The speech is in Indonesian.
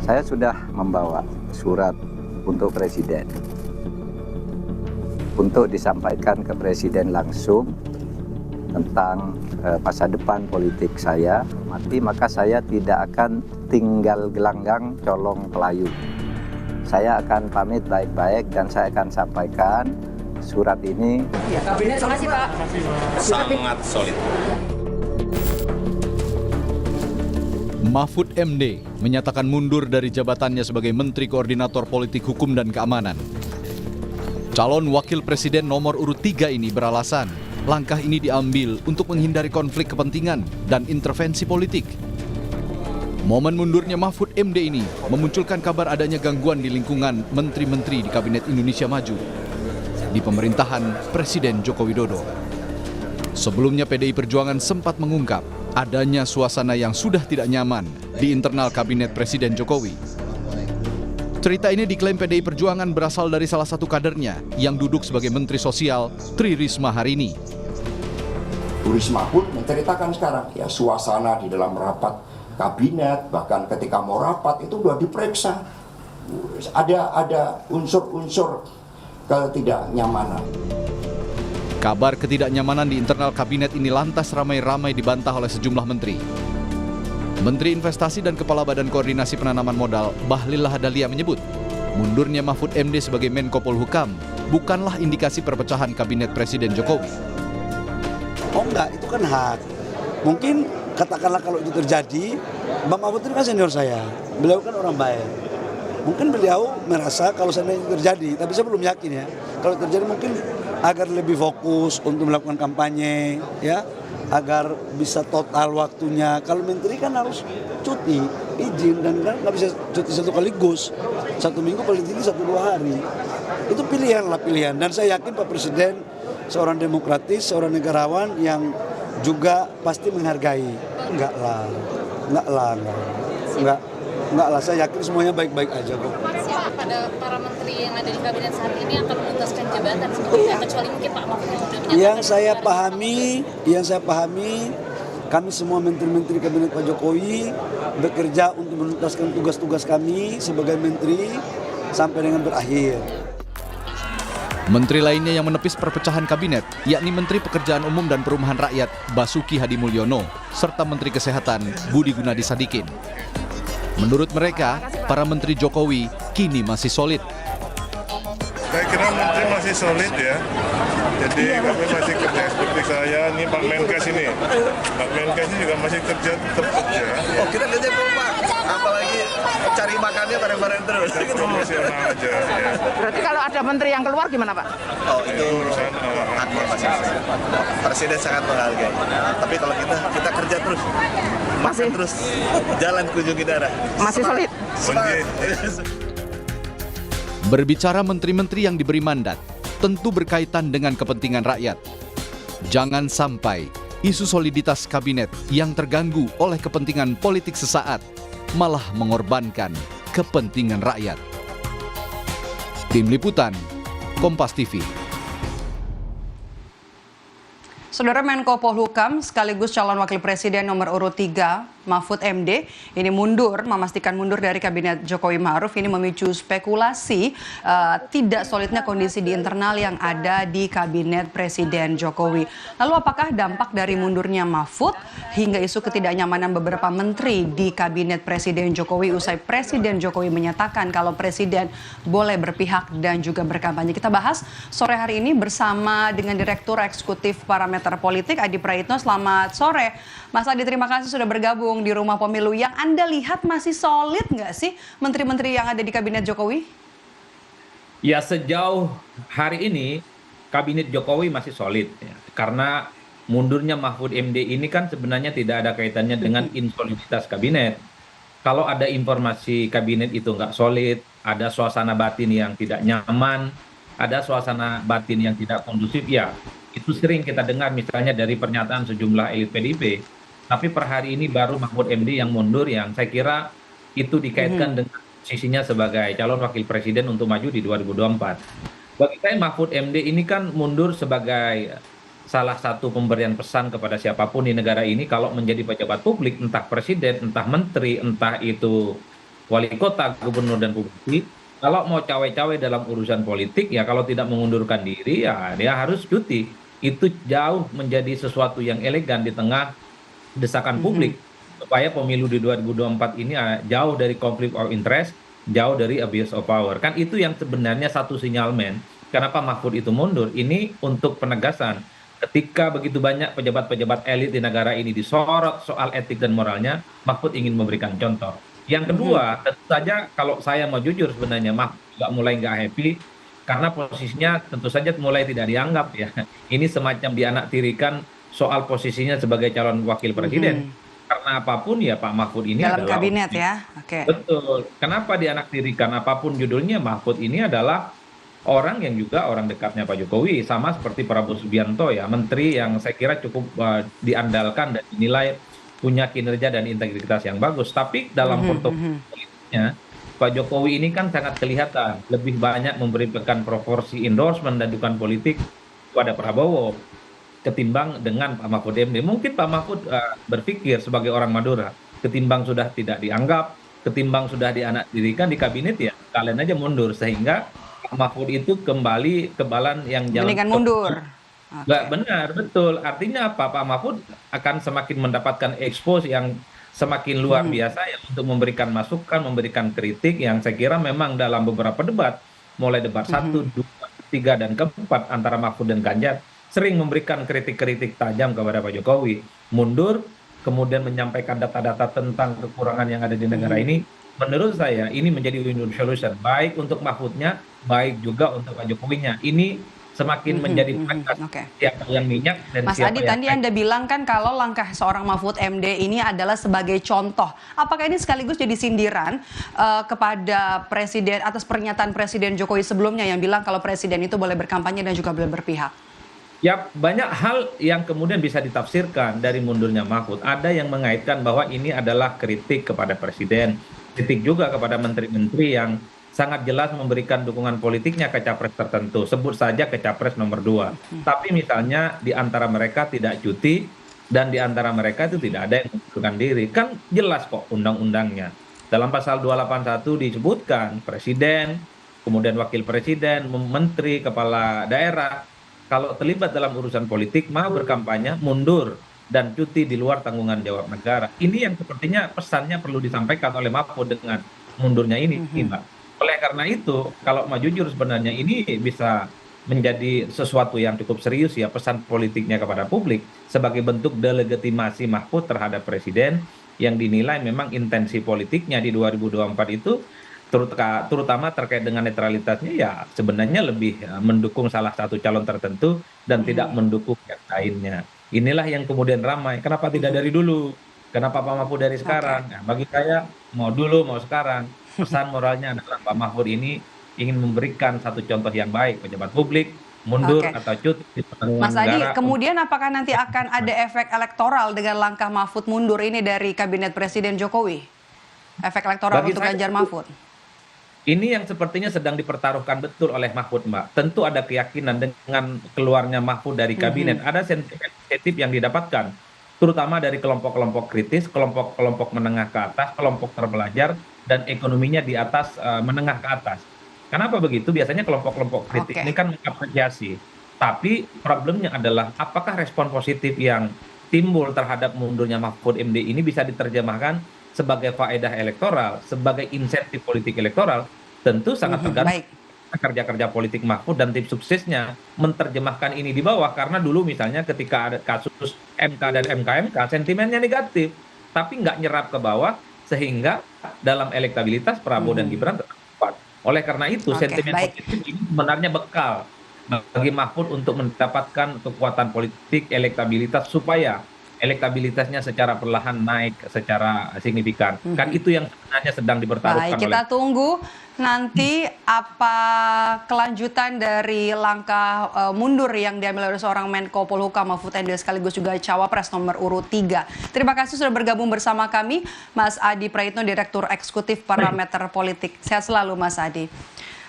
Saya sudah membawa surat untuk Presiden, untuk disampaikan ke Presiden langsung tentang masa depan politik saya. Maka saya tidak akan tinggal gelanggang colong pelayu. Saya akan pamit baik-baik dan saya akan sampaikan surat ini. Kabinet terima kasih Pak. Sangat solid. Mahfud MD menyatakan mundur dari jabatannya sebagai Menteri Koordinator Politik Hukum dan Keamanan. Calon Wakil Presiden nomor urut 3 ini beralasan langkah ini diambil untuk menghindari konflik kepentingan dan intervensi politik. Momen mundurnya Mahfud MD ini memunculkan kabar adanya gangguan di lingkungan menteri-menteri di Kabinet Indonesia Maju di pemerintahan Presiden Joko Widodo. Sebelumnya PDI Perjuangan sempat mengungkap adanya suasana yang sudah tidak nyaman di internal Kabinet Presiden Jokowi. Cerita ini diklaim PDI Perjuangan berasal dari salah satu kadernya yang duduk sebagai Menteri Sosial, Tri Risma hari ini. Bu Risma pun menceritakan sekarang, ya suasana di dalam rapat kabinet, bahkan ketika mau rapat itu sudah diperiksa. Ada unsur-unsur ketidaknyamanan. Kabar ketidaknyamanan di internal kabinet ini lantas ramai-ramai dibantah oleh sejumlah menteri. Menteri Investasi dan Kepala Badan Koordinasi Penanaman Modal, Bahlil Lahadalia menyebut, mundurnya Mahfud MD sebagai Menko Polhukam bukanlah indikasi perpecahan kabinet Presiden Jokowi. Oh enggak, itu kan hak. Mungkin katakanlah kalau itu terjadi, Bang Mahfud itu kan senior saya. Beliau kan orang baik. Mungkin beliau merasa kalau seandainya itu terjadi, tapi saya belum yakin ya. Kalau terjadi mungkin agar lebih fokus untuk melakukan kampanye, ya, agar bisa total waktunya. Kalau menteri kan harus cuti, izin, dan kan nggak bisa cuti satu kaligus. 1 minggu paling tinggi 1-2 hari. Itu pilihan. Dan saya yakin Pak Presiden seorang demokratis, seorang negarawan yang juga pasti menghargai. Enggak lah, saya yakin semuanya baik-baik aja kok. Siapa pada para menteri yang ada di kabinet saat ini akan memutuskan jabatan sebetulnya, kecuali mungkin Pak Mahfud yang sudah menyatakan. Yang saya pahami, kami semua menteri-menteri kabinet Pak Jokowi bekerja untuk menuntaskan tugas-tugas kami sebagai menteri sampai dengan berakhir. Menteri lainnya yang menepis perpecahan kabinet, yakni Menteri Pekerjaan Umum dan Perumahan Rakyat Basuki Hadimulyono, serta Menteri Kesehatan Budi Gunadi Sadikin. Menurut mereka, para menteri Jokowi kini masih solid. Saya kira menteri masih solid ya. Jadi kami masih kerja seperti saya, ini Pak Menkes ini. Pak Menkes ini juga masih tetap kerja. Oh, kita kerja Pak. Apalagi cari makannya bareng-bareng terus. Profesional aja ya. Berarti kalau ada menteri yang keluar gimana Pak? Oh, itu urusan haknya masing-masing. Presiden sangat menghargai. Tapi kalau kita kerja terus, masih terus jalan kunjungi daerah. Masih solid. Berbicara menteri-menteri yang diberi mandat, tentu berkaitan dengan kepentingan rakyat. Jangan sampai isu soliditas kabinet yang terganggu oleh kepentingan politik sesaat malah mengorbankan kepentingan rakyat. Tim Liputan, Kompas TV. Saudara Menko Polhukam sekaligus calon wakil presiden nomor urut 3 Mahfud MD ini memastikan mundur dari kabinet Jokowi Ma'ruf. Ini memicu spekulasi tidak solidnya kondisi di internal yang ada di kabinet Presiden Jokowi. Lalu apakah dampak dari mundurnya Mahfud hingga isu ketidaknyamanan beberapa menteri di kabinet Presiden Jokowi usai Presiden Jokowi menyatakan kalau Presiden boleh berpihak dan juga berkampanye? Kita bahas sore hari ini bersama dengan Direktur Eksekutif Parameter Politik Adi Praitno. Selamat sore Mas Adi, terima kasih sudah bergabung di Rumah Pemilu. Yang Anda lihat masih solid nggak sih menteri-menteri yang ada di kabinet Jokowi? Ya, sejauh hari ini kabinet Jokowi masih solid ya. Karena mundurnya Mahfud MD ini kan sebenarnya tidak ada kaitannya dengan insoliditas kabinet. Kalau ada informasi kabinet itu nggak solid, ada suasana batin yang tidak nyaman, ada suasana batin yang tidak kondusif, ya itu sering kita dengar misalnya dari pernyataan sejumlah elit PDIP. Tapi per hari ini baru Mahfud MD yang mundur, yang saya kira itu dikaitkan dengan sisinya sebagai calon wakil presiden untuk maju di 2024. Bagi saya Mahfud MD ini kan mundur sebagai salah satu pemberian pesan kepada siapapun di negara ini kalau menjadi pejabat publik, entah presiden, entah menteri, entah itu wali kota, gubernur, dan bupati, kalau mau cawe-cawe dalam urusan politik, ya kalau tidak mengundurkan diri, ya dia harus cuti. Itu jauh menjadi sesuatu yang elegan di tengah desakan publik, supaya pemilu di 2024 ini jauh dari konflik of interest, jauh dari abuse of power. Kan itu yang sebenarnya satu sinyalmen, kenapa Mahfud itu mundur. Ini untuk penegasan, ketika begitu banyak pejabat-pejabat elit di negara ini disorot soal etik dan moralnya, Mahfud ingin memberikan contoh. Yang kedua, tentu saja kalau saya mau jujur sebenarnya Mahfud juga mulai nggak happy karena posisinya tentu saja mulai tidak dianggap ya. Ini semacam dianaktirikan soal posisinya sebagai calon wakil presiden. Karena apapun ya Pak Mahfud ini dalam adalah kabinet ya. Oke. betul. Kenapa dianaktirikan apapun judulnya, Mahfud ini adalah orang yang juga orang dekatnya Pak Jokowi, sama seperti Prabowo Subianto ya, menteri yang saya kira cukup diandalkan dan dinilai punya kinerja dan integritas yang bagus. Tapi dalam portofolionya Pak Jokowi ini kan sangat kelihatan lebih banyak memberikan proporsi endorsement dan dukungan politik kepada Prabowo ketimbang dengan Pak Mahfud MD. Mungkin Pak Mahfud berpikir sebagai orang Madura, ketimbang sudah tidak dianggap, ketimbang sudah dianaktirikan di kabinet, ya kalian aja mundur, sehingga Pak Mahfud itu kembali ke balan yang jalan. Mendingan mundur. Nggak benar, betul. Artinya apa? Pak Mahfud akan semakin mendapatkan expose yang semakin luar biasa ya, untuk memberikan masukan, memberikan kritik yang saya kira memang dalam beberapa debat, mulai debat 1, 2, 3, dan keempat antara Mahfud dan Ganjar, sering memberikan kritik-kritik tajam kepada Pak Jokowi. Mundur, kemudian menyampaikan data-data tentang kekurangan yang ada di negara ini. Menurut saya ini menjadi win-win solution, baik untuk Mahfudnya, baik juga untuk Pak Jokowinya. Ini semakin menjadi siapa yang minyak dan Mas siapa Adi, yang tadi Anda bilang kan kalau langkah seorang Mahfud MD ini adalah sebagai contoh. Apakah ini sekaligus jadi sindiran kepada Presiden atas pernyataan Presiden Jokowi sebelumnya yang bilang kalau Presiden itu boleh berkampanye dan juga boleh berpihak? Ya, banyak hal yang kemudian bisa ditafsirkan dari mundurnya Mahfud. Ada yang mengaitkan bahwa ini adalah kritik kepada Presiden, kritik juga kepada menteri-menteri yang sangat jelas memberikan dukungan politiknya ke capres tertentu. Sebut saja ke capres nomor 2. Tapi misalnya di antara mereka tidak cuti dan di antara mereka itu tidak ada yang mengundurkan diri. Kan jelas kok undang-undangnya. Dalam pasal 281 disebutkan presiden, kemudian wakil presiden, menteri, kepala daerah, kalau terlibat dalam urusan politik mau berkampanye, mundur dan cuti di luar tanggungan jawab negara. Ini yang sepertinya pesannya perlu disampaikan oleh Mahfud dengan mundurnya ini, Mbak. Oleh karena itu, kalau mau jujur sebenarnya ini bisa menjadi sesuatu yang cukup serius ya, pesan politiknya kepada publik sebagai bentuk delegitimasi Mahfud terhadap Presiden yang dinilai memang intensi politiknya di 2024 itu terutama terkait dengan netralitasnya ya sebenarnya lebih mendukung salah satu calon tertentu dan tidak mendukung yang lainnya. Inilah yang kemudian ramai. Kenapa tidak dari dulu? Kenapa Pak Mahfud dari sekarang? Nah, bagi saya mau dulu mau sekarang. Pesan moralnya adalah Pak Mahfud ini ingin memberikan satu contoh yang baik pejabat publik mundur atau cuti di pertarungan Mas Adi, negara. kemudian apakah nanti akan ada efek elektoral dengan langkah Mahfud mundur ini dari kabinet Presiden Jokowi? Efek elektoral Bagi untuk saya, Ganjar Mahfud? Ini yang sepertinya sedang dipertaruhkan betul oleh Mahfud, Mbak. Tentu ada keyakinan dengan keluarnya Mahfud dari kabinet. Ada sentimen positif yang didapatkan, terutama dari kelompok-kelompok kritis, kelompok-kelompok menengah ke atas, kelompok terpelajar, dan ekonominya di atas menengah ke atas. Kenapa begitu? Biasanya kelompok-kelompok kritik ini kan mengapresiasi. Tapi problemnya adalah apakah respon positif yang timbul terhadap mundurnya Mahfud MD ini bisa diterjemahkan sebagai faedah elektoral, sebagai insentif politik elektoral? Tentu sangat tergantung kerja-kerja politik Mahfud dan tim suksesnya menerjemahkan ini di bawah. Karena dulu misalnya ketika ada kasus MK dan MKMK, sentimennya negatif, tapi nggak nyerap ke bawah, sehingga dalam elektabilitas Prabowo dan Gibran tetap kuat. Oleh karena itu, sentimen positif ini sebenarnya bekal bagi Mahfud untuk mendapatkan kekuatan politik, elektabilitas, supaya elektabilitasnya secara perlahan naik secara signifikan. Kan itu yang sebenarnya sedang dipertaruhkan. Baik, kita tunggu nanti apa kelanjutan dari langkah mundur yang diambil oleh seorang Menko Polhukam Mahfud MD sekaligus juga Cawapres nomor urut 3. Terima kasih sudah bergabung bersama kami, Mas Adi Praitno, Direktur Eksekutif Parameter Politik. Sehat selalu, Mas Adi.